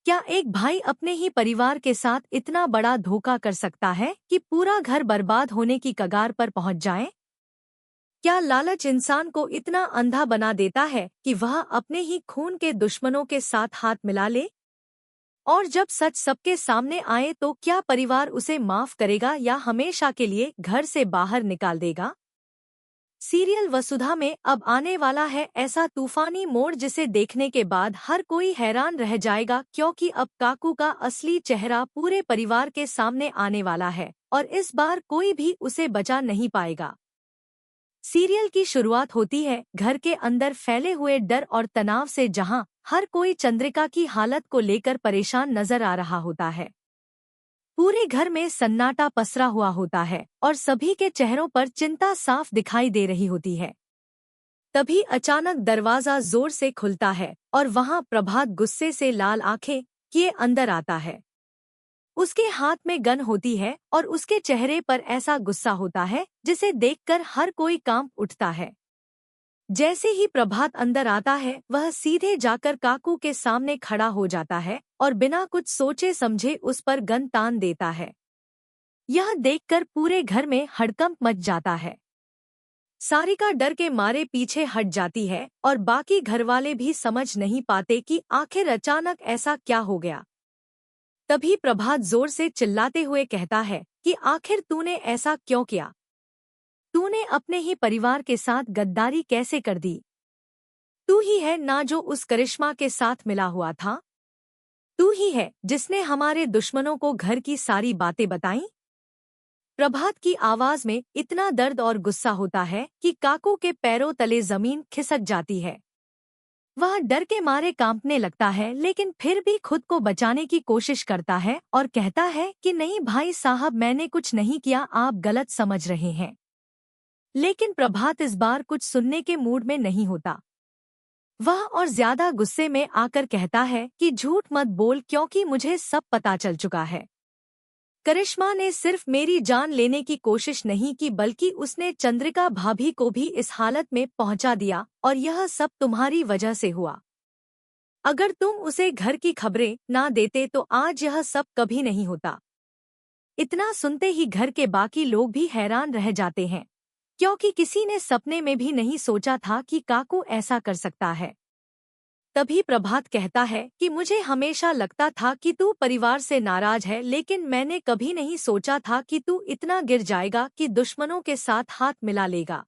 क्या एक भाई अपने ही परिवार के साथ इतना बड़ा धोखा कर सकता है कि पूरा घर बर्बाद होने की कगार पर पहुंच जाए? क्या लालच इंसान को इतना अंधा बना देता है कि वह अपने ही खून के दुश्मनों के साथ हाथ मिला ले? और जब सच सबके सामने आए तो क्या परिवार उसे माफ करेगा या हमेशा के लिए घर से बाहर निकाल देगा? सीरियल वसुधा में अब आने वाला है ऐसा तूफानी मोड़ जिसे देखने के बाद हर कोई हैरान रह जाएगा, क्योंकि अब काकू का असली चेहरा पूरे परिवार के सामने आने वाला है और इस बार कोई भी उसे बचा नहीं पाएगा। सीरियल की शुरुआत होती है घर के अंदर फैले हुए डर और तनाव से, जहां हर कोई चंद्रिका की हालत को लेकर परेशान नजर आ रहा होता है। पूरे घर में सन्नाटा पसरा हुआ होता है और सभी के चेहरों पर चिंता साफ दिखाई दे रही होती है। तभी अचानक दरवाजा जोर से खुलता है और वहां प्रभात गुस्से से लाल आंखें किए अंदर आता है। उसके हाथ में गन होती है और उसके चेहरे पर ऐसा गुस्सा होता है जिसे देखकर हर कोई कांप उठता है। जैसे ही प्रभात अंदर आता है वह सीधे जाकर काकू के सामने खड़ा हो जाता है और बिना कुछ सोचे समझे उस पर गन तान देता है। यह देखकर पूरे घर में हड़कंप मच जाता है। सारिका डर के मारे पीछे हट जाती है और बाकी घरवाले भी समझ नहीं पाते कि आखिर अचानक ऐसा क्या हो गया। तभी प्रभात जोर से चिल्लाते हुए कहता है कि आखिर तूने ऐसा क्यों किया? तूने अपने ही परिवार के साथ गद्दारी कैसे कर दी? तू ही है ना जो उस करिश्मा के साथ मिला हुआ था? तू ही है जिसने हमारे दुश्मनों को घर की सारी बातें बताईं? प्रभात की आवाज में इतना दर्द और गुस्सा होता है कि काकू के पैरों तले जमीन खिसक जाती है। वह डर के मारे कांपने लगता है, लेकिन फिर भी खुद को बचाने की कोशिश करता है और कहता है कि नहीं भाई साहब, मैंने कुछ नहीं किया, आप गलत समझ रहे हैं। लेकिन प्रभात इस बार कुछ सुनने के मूड में नहीं होता। वह और ज्यादा गुस्से में आकर कहता है कि झूठ मत बोल, क्योंकि मुझे सब पता चल चुका है। करिश्मा ने सिर्फ मेरी जान लेने की कोशिश नहीं की, बल्कि उसने चंद्रिका भाभी को भी इस हालत में पहुंचा दिया और यह सब तुम्हारी वजह से हुआ। अगर तुम उसे घर की खबरें ना देते तो आज यह सब कभी नहीं होता। इतना सुनते ही घर के बाकी लोग भी हैरान रह जाते हैं, क्योंकि किसी ने सपने में भी नहीं सोचा था कि काकू ऐसा कर सकता है। तभी प्रभात कहता है कि मुझे हमेशा लगता था कि तू परिवार से नाराज है, लेकिन मैंने कभी नहीं सोचा था कि तू इतना गिर जाएगा कि दुश्मनों के साथ हाथ मिला लेगा।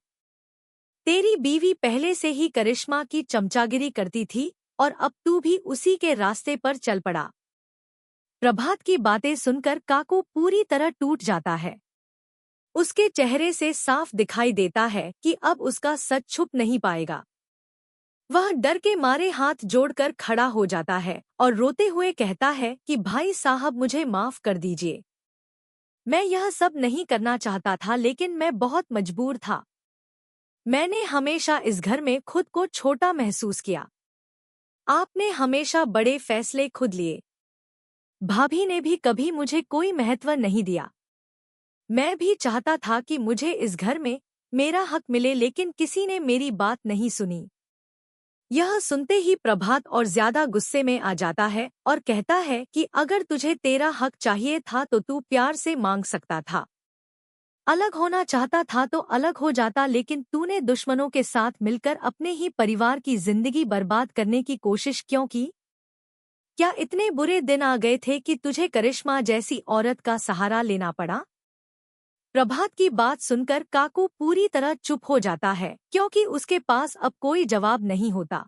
तेरी बीवी पहले से ही करिश्मा की चमचागिरी करती थी और अब तू भी उसी के रास्ते पर चल पड़ा। प्रभात की बातें सुनकर काकू पूरी तरह टूट जाता है। उसके चेहरे से साफ दिखाई देता है कि अब उसका सच छुप नहीं पाएगा। वह डर के मारे हाथ जोड़कर खड़ा हो जाता है और रोते हुए कहता है कि भाई साहब, मुझे माफ कर दीजिए। मैं यह सब नहीं करना चाहता था, लेकिन मैं बहुत मजबूर था। मैंने हमेशा इस घर में खुद को छोटा महसूस किया। आपने हमेशा बड़े फैसले खुद लिए। भाभी ने भी कभी मुझे कोई महत्व नहीं दिया। मैं भी चाहता था कि मुझे इस घर में मेरा हक मिले, लेकिन किसी ने मेरी बात नहीं सुनी। यह सुनते ही प्रभात और ज्यादा गुस्से में आ जाता है और कहता है कि अगर तुझे तेरा हक चाहिए था तो तू प्यार से मांग सकता था। अलग होना चाहता था तो अलग हो जाता, लेकिन तूने दुश्मनों के साथ मिलकर अपने ही परिवार की जिंदगी बर्बाद करने की कोशिश क्यों की? क्या इतने बुरे दिन आ गए थे कि तुझे करिश्मा जैसी औरत का सहारा लेना पड़ा? प्रभात की बात सुनकर काकू पूरी तरह चुप हो जाता है, क्योंकि उसके पास अब कोई जवाब नहीं होता।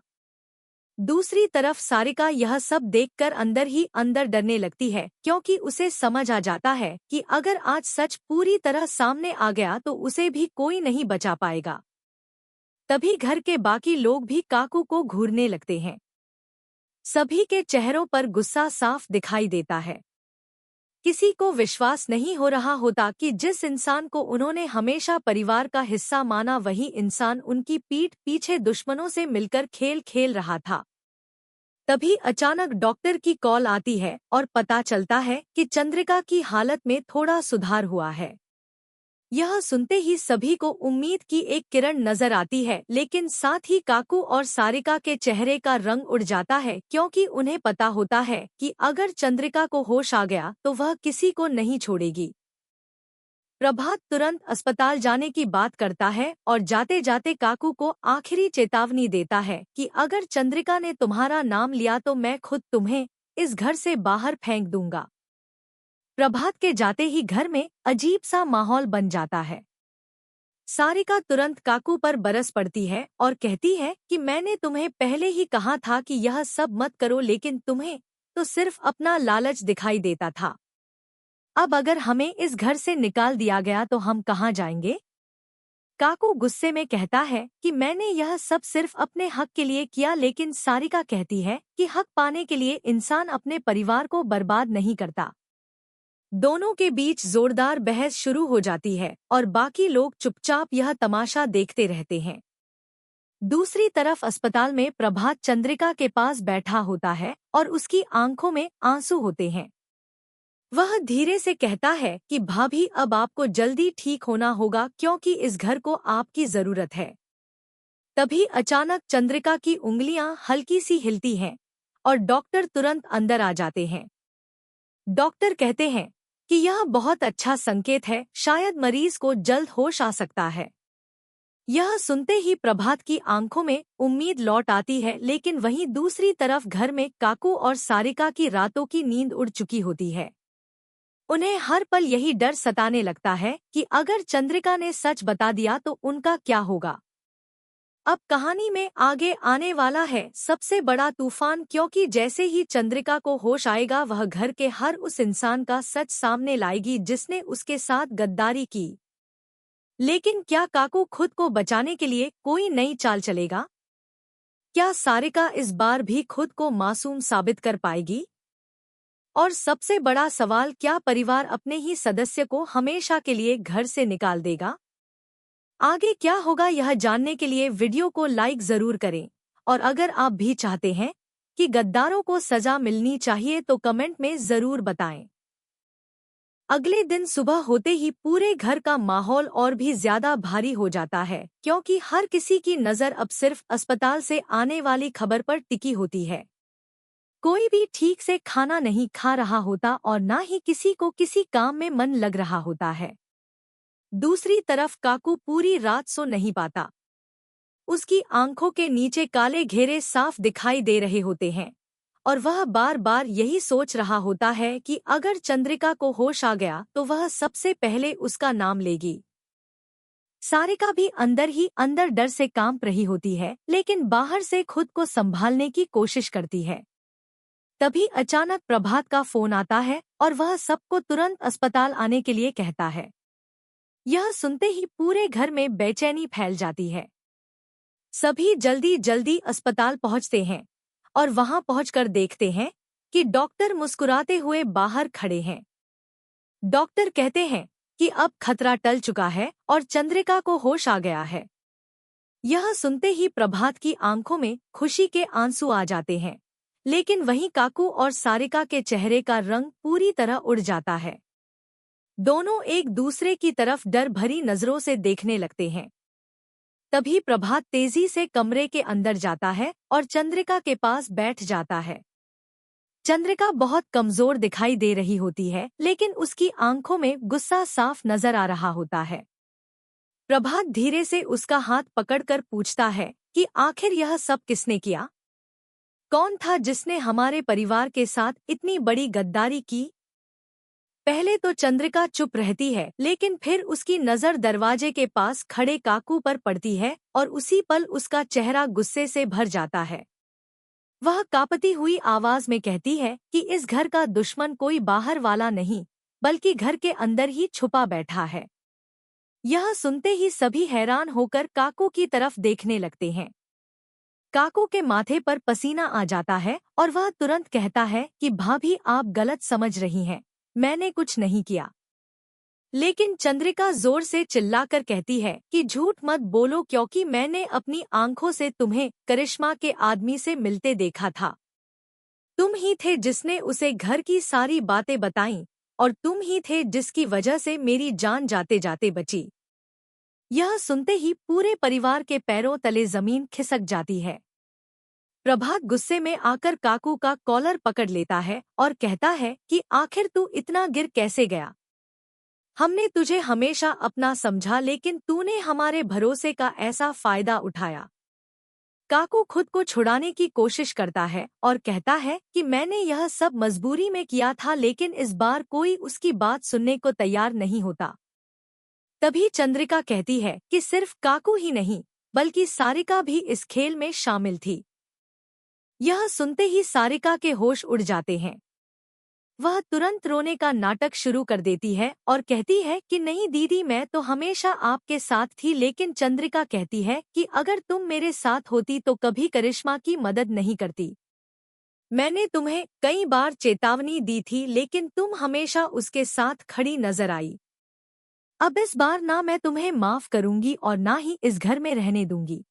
दूसरी तरफ सारिका यह सब देखकर अंदर ही अंदर डरने लगती है, क्योंकि उसे समझ आ जाता है कि अगर आज सच पूरी तरह सामने आ गया तो उसे भी कोई नहीं बचा पाएगा। तभी घर के बाकी लोग भी काकू को घूरने लगते हैं। सभी के चेहरों पर गुस्सा साफ दिखाई देता है। किसी को विश्वास नहीं हो रहा होता कि जिस इंसान को उन्होंने हमेशा परिवार का हिस्सा माना, वही इंसान उनकी पीठ पीछे दुश्मनों से मिलकर खेल खेल रहा था। तभी अचानक डॉक्टर की कॉल आती है और पता चलता है कि चंद्रिका की हालत में थोड़ा सुधार हुआ है। यह सुनते ही सभी को उम्मीद की एक किरण नजर आती है, लेकिन साथ ही काकू और सारिका के चेहरे का रंग उड़ जाता है, क्योंकि उन्हें पता होता है कि अगर चंद्रिका को होश आ गया तो वह किसी को नहीं छोड़ेगी। प्रभात तुरंत अस्पताल जाने की बात करता है और जाते जाते काकू को आखिरी चेतावनी देता है कि अगर चंद्रिका ने तुम्हारा नाम लिया तो मैं खुद तुम्हें इस घर से बाहर फेंक दूंगा। प्रभात के जाते ही घर में अजीब सा माहौल बन जाता है। सारिका तुरंत काकू पर बरस पड़ती है और कहती है कि मैंने तुम्हें पहले ही कहा था कि यह सब मत करो, लेकिन तुम्हें तो सिर्फ अपना लालच दिखाई देता था। अब अगर हमें इस घर से निकाल दिया गया तो हम कहाँ जाएंगे? काकू गुस्से में कहता है कि मैंने यह सब सिर्फ अपने हक के लिए किया, लेकिन सारिका कहती है कि हक पाने के लिए इंसान अपने परिवार को बर्बाद नहीं करता। दोनों के बीच जोरदार बहस शुरू हो जाती है और बाकी लोग चुपचाप यह तमाशा देखते रहते हैं। दूसरी तरफ अस्पताल में प्रभात चंद्रिका के पास बैठा होता है और उसकी आंखों में आंसू होते हैं। वह धीरे से कहता है कि भाभी, अब आपको जल्दी ठीक होना होगा, क्योंकि इस घर को आपकी जरूरत है। तभी अचानक चंद्रिका की उंगलियां हल्की सी हिलती हैं और डॉक्टर तुरंत अंदर आ जाते हैं। डॉक्टर कहते हैं कि यह बहुत अच्छा संकेत है, शायद मरीज को जल्द होश आ सकता है। यह सुनते ही प्रभात की आंखों में उम्मीद लौट आती है, लेकिन वहीं दूसरी तरफ घर में काकू और सारिका की रातों की नींद उड़ चुकी होती है। उन्हें हर पल यही डर सताने लगता है कि अगर चंद्रिका ने सच बता दिया तो उनका क्या होगा। अब कहानी में आगे आने वाला है सबसे बड़ा तूफान, क्योंकि जैसे ही चंद्रिका को होश आएगा वह घर के हर उस इंसान का सच सामने लाएगी जिसने उसके साथ गद्दारी की। लेकिन क्या काकू खुद को बचाने के लिए कोई नई चाल चलेगा? क्या सारिका इस बार भी खुद को मासूम साबित कर पाएगी? और सबसे बड़ा सवाल, क्या परिवार अपने ही सदस्य को हमेशा के लिए घर से निकाल देगा? आगे क्या होगा यह जानने के लिए वीडियो को लाइक जरूर करें, और अगर आप भी चाहते हैं कि गद्दारों को सजा मिलनी चाहिए तो कमेंट में जरूर बताएं। अगले दिन सुबह होते ही पूरे घर का माहौल और भी ज्यादा भारी हो जाता है, क्योंकि हर किसी की नज़र अब सिर्फ अस्पताल से आने वाली खबर पर टिकी होती है। कोई भी ठीक से खाना नहीं खा रहा होता और ना ही किसी को किसी काम में मन लग रहा होता है। दूसरी तरफ काकू पूरी रात सो नहीं पाता। उसकी आंखों के नीचे काले घेरे साफ दिखाई दे रहे होते हैं और वह बार बार यही सोच रहा होता है कि अगर चंद्रिका को होश आ गया तो वह सबसे पहले उसका नाम लेगी। सारिका भी अंदर ही अंदर डर से कांप रही होती है, लेकिन बाहर से खुद को संभालने की कोशिश करती है। तभी अचानक प्रभात का फोन आता है और वह सबको तुरंत अस्पताल आने के लिए कहता है। यह सुनते ही पूरे घर में बेचैनी फैल जाती है। सभी जल्दी जल्दी अस्पताल पहुंचते हैं और वहां पहुंचकर देखते हैं कि डॉक्टर मुस्कुराते हुए बाहर खड़े हैं। डॉक्टर कहते हैं कि अब खतरा टल चुका है और चंद्रिका को होश आ गया है। यह सुनते ही प्रभात की आंखों में खुशी के आंसू आ जाते हैं, लेकिन वहीं काकू और सारिका के चेहरे का रंग पूरी तरह उड़ जाता है। दोनों एक दूसरे की तरफ डर भरी नजरों से देखने लगते हैं। तभी प्रभात तेजी से कमरे के अंदर जाता है और चंद्रिका के पास बैठ जाता है। चंद्रिका बहुत कमजोर दिखाई दे रही होती है, लेकिन उसकी आंखों में गुस्सा साफ नजर आ रहा होता है। प्रभात धीरे से उसका हाथ पकड़कर पूछता है कि आखिर यह सब किसने किया? कौन था जिसने हमारे परिवार के साथ इतनी बड़ी गद्दारी की? पहले तो चंद्रिका चुप रहती है, लेकिन फिर उसकी नजर दरवाजे के पास खड़े काकू पर पड़ती है और उसी पल उसका चेहरा गुस्से से भर जाता है। वह कांपती हुई आवाज में कहती है कि इस घर का दुश्मन कोई बाहर वाला नहीं, बल्कि घर के अंदर ही छुपा बैठा है। यह सुनते ही सभी हैरान होकर काकू की तरफ देखने लगते हैं। काकू के माथे पर पसीना आ जाता है और वह तुरंत कहता है कि भाभी, आप गलत समझ रही हैं, मैंने कुछ नहीं किया। लेकिन चंद्रिका जोर से चिल्लाकर कहती है कि झूठ मत बोलो, क्योंकि मैंने अपनी आंखों से तुम्हें करिश्मा के आदमी से मिलते देखा था। तुम ही थे जिसने उसे घर की सारी बातें बताईं और तुम ही थे जिसकी वजह से मेरी जान जाते जाते बची। यह सुनते ही पूरे परिवार के पैरों तले जमीन खिसक जाती है। प्रभात गुस्से में आकर काकू का कॉलर पकड़ लेता है और कहता है कि आखिर तू इतना गिर कैसे गया। हमने तुझे हमेशा अपना समझा, लेकिन तूने हमारे भरोसे का ऐसा फायदा उठाया। काकू खुद को छुड़ाने की कोशिश करता है और कहता है कि मैंने यह सब मजबूरी में किया था, लेकिन इस बार कोई उसकी बात सुनने को तैयार नहीं होता। तभी चंद्रिका कहती है कि सिर्फ काकू ही नहीं बल्कि सारिका भी इस खेल में शामिल थी। यह सुनते ही सारिका के होश उड़ जाते हैं। वह तुरंत रोने का नाटक शुरू कर देती है और कहती है कि नहीं दीदी, मैं तो हमेशा आपके साथ थी। लेकिन चंद्रिका कहती है कि अगर तुम मेरे साथ होती तो कभी करिश्मा की मदद नहीं करती। मैंने तुम्हें कई बार चेतावनी दी थी, लेकिन तुम हमेशा उसके साथ खड़ी नजर आई। अब इस बार ना मैं तुम्हें माफ करूंगी और ना ही इस घर में रहने दूंगी।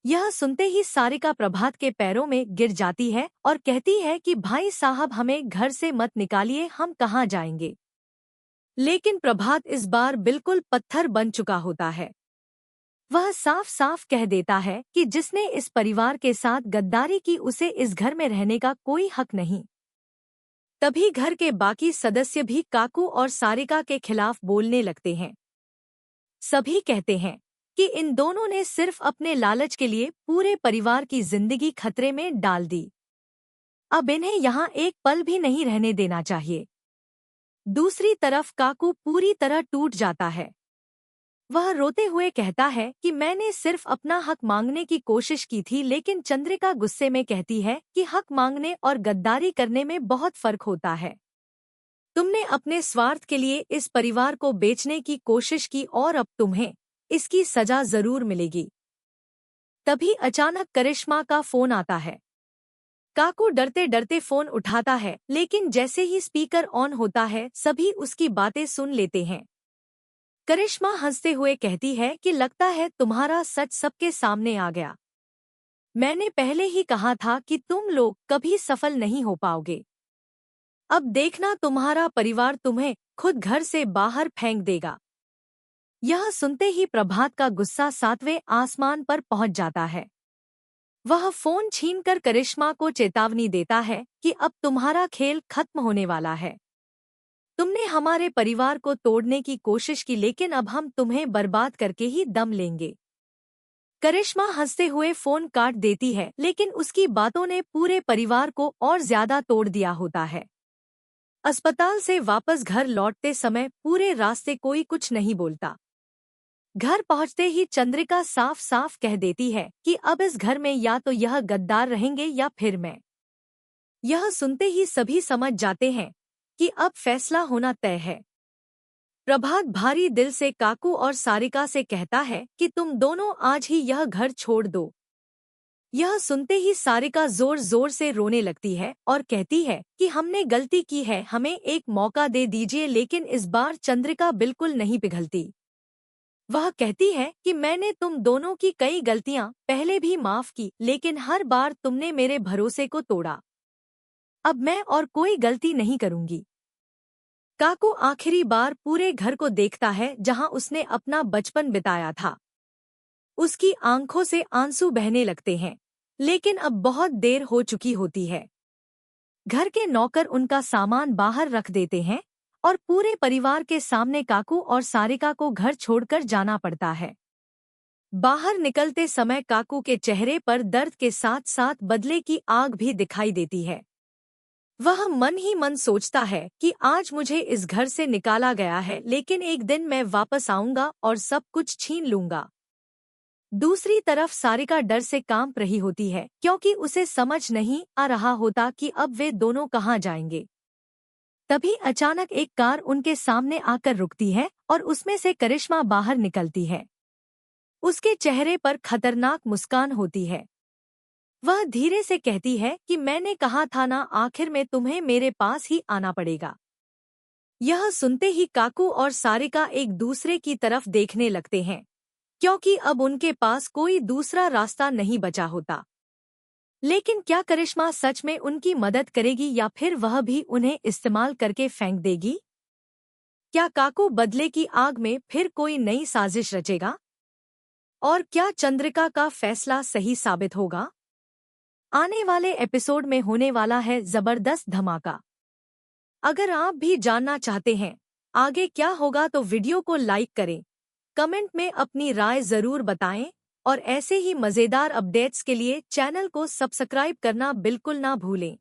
यह सुनते ही सारिका प्रभात के पैरों में गिर जाती है और कहती है कि भाई साहब, हमें घर से मत निकालिए, हम कहाँ जाएंगे। लेकिन प्रभात इस बार बिल्कुल पत्थर बन चुका होता है। वह साफ साफ कह देता है कि जिसने इस परिवार के साथ गद्दारी की उसे इस घर में रहने का कोई हक नहीं। तभी घर के बाकी सदस्य भी काकू और सारिका के खिलाफ बोलने लगते हैं। सभी कहते हैं कि इन दोनों ने सिर्फ अपने लालच के लिए पूरे परिवार की जिंदगी खतरे में डाल दी। अब इन्हें यहाँ एक पल भी नहीं रहने देना चाहिए। दूसरी तरफ काकू पूरी तरह टूट जाता है। वह रोते हुए कहता है कि मैंने सिर्फ अपना हक मांगने की कोशिश की थी। लेकिन चंद्रिका गुस्से में कहती है कि हक मांगने और गद्दारी करने में बहुत फर्क होता है। तुमने अपने स्वार्थ के लिए इस परिवार को बेचने की कोशिश की और अब तुम्हें इसकी सजा जरूर मिलेगी। तभी अचानक करिश्मा का फोन आता है। काकू डरते डरते फोन उठाता है, लेकिन जैसे ही स्पीकर ऑन होता है सभी उसकी बातें सुन लेते हैं। करिश्मा हंसते हुए कहती है कि लगता है तुम्हारा सच सबके सामने आ गया। मैंने पहले ही कहा था कि तुम लोग कभी सफल नहीं हो पाओगे। अब देखना, तुम्हारा परिवार तुम्हें खुद घर से बाहर फेंक देगा। यह सुनते ही प्रभात का गुस्सा 7वें आसमान पर पहुंच जाता है। वह फोन छीनकर करिश्मा को चेतावनी देता है कि अब तुम्हारा खेल खत्म होने वाला है। तुमने हमारे परिवार को तोड़ने की कोशिश की, लेकिन अब हम तुम्हें बर्बाद करके ही दम लेंगे। करिश्मा हंसते हुए फोन काट देती है, लेकिन उसकी बातों ने पूरे परिवार को और ज्यादा तोड़ दिया होता है। अस्पताल से वापस घर लौटते समय पूरे रास्ते कोई कुछ नहीं बोलता। घर पहुंचते ही चंद्रिका साफ साफ कह देती है कि अब इस घर में या तो यह गद्दार रहेंगे या फिर मैं। यह सुनते ही सभी समझ जाते हैं कि अब फैसला होना तय है। प्रभात भारी दिल से काकू और सारिका से कहता है कि तुम दोनों आज ही यह घर छोड़ दो। यह सुनते ही सारिका जोर जोर से रोने लगती है और कहती है कि हमने गलती की है, हमें एक मौका दे दीजिए। लेकिन इस बार चंद्रिका बिल्कुल नहीं पिघलती। वह कहती है कि मैंने तुम दोनों की कई गलतियां पहले भी माफ की, लेकिन हर बार तुमने मेरे भरोसे को तोड़ा। अब मैं और कोई गलती नहीं करूंगी। काकू आखिरी बार पूरे घर को देखता है जहां उसने अपना बचपन बिताया था। उसकी आंखों से आंसू बहने लगते हैं, लेकिन अब बहुत देर हो चुकी होती है। घर के नौकर उनका सामान बाहर रख देते हैं और पूरे परिवार के सामने काकू और सारिका को घर छोड़कर जाना पड़ता है। बाहर निकलते समय काकू के चेहरे पर दर्द के साथ साथ बदले की आग भी दिखाई देती है। वह मन ही मन सोचता है कि आज मुझे इस घर से निकाला गया है, लेकिन एक दिन मैं वापस आऊंगा और सब कुछ छीन लूंगा। दूसरी तरफ सारिका डर से कांप रही होती है, क्योंकि उसे समझ नहीं आ रहा होता कि अब वे दोनों कहाँ जाएंगे। तभी अचानक एक कार उनके सामने आकर रुकती है और उसमें से करिश्मा बाहर निकलती है। उसके चेहरे पर खतरनाक मुस्कान होती है। वह धीरे से कहती है कि मैंने कहा था ना, आखिर में तुम्हें मेरे पास ही आना पड़ेगा। यह सुनते ही काकू और सारिका एक दूसरे की तरफ देखने लगते हैं, क्योंकि अब उनके पास कोई दूसरा रास्ता नहीं बचा होता। लेकिन क्या करिश्मा सच में उनकी मदद करेगी या फिर वह भी उन्हें इस्तेमाल करके फेंक देगी? क्या काकू बदले की आग में फिर कोई नई साजिश रचेगा? और क्या चंद्रिका का फैसला सही साबित होगा? आने वाले एपिसोड में होने वाला है जबरदस्त धमाका। अगर आप भी जानना चाहते हैं आगे क्या होगा तो वीडियो को लाइक करें, कमेंट में अपनी राय जरूर बताएं और ऐसे ही मजेदार अपडेट्स के लिए चैनल को सब्सक्राइब करना बिल्कुल ना भूलें।